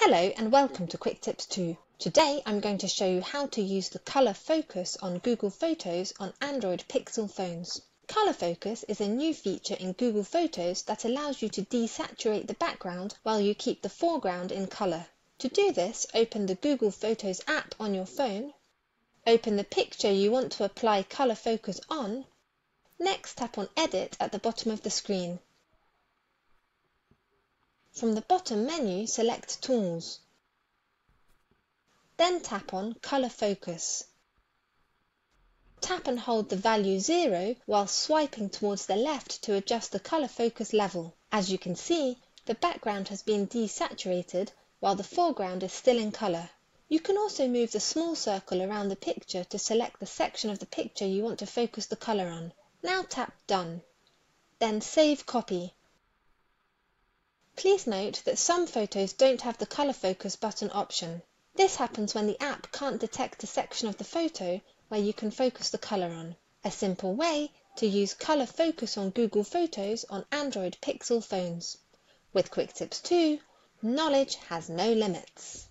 Hello and welcome to Quick Tips 2. Today I'm going to show you how to use the colour focus on Google Photos on Android Pixel phones. Colour focus is a new feature in Google Photos that allows you to desaturate the background while you keep the foreground in colour. To do this, open the Google Photos app on your phone, open the picture you want to apply colour focus on, next tap on Edit at the bottom of the screen. From the bottom menu, select Tools. Then tap on Colour Focus. Tap and hold the value 0 while swiping towards the left to adjust the colour focus level. As you can see, the background has been desaturated while the foreground is still in colour. You can also move the small circle around the picture to select the section of the picture you want to focus the colour on. Now tap Done. Then Save Copy. Please note that some photos don't have the colour focus button option. This happens when the app can't detect a section of the photo where you can focus the colour on. A simple way to use colour focus on Google Photos on Android Pixel phones. With Quick Tips 2, knowledge has no limits.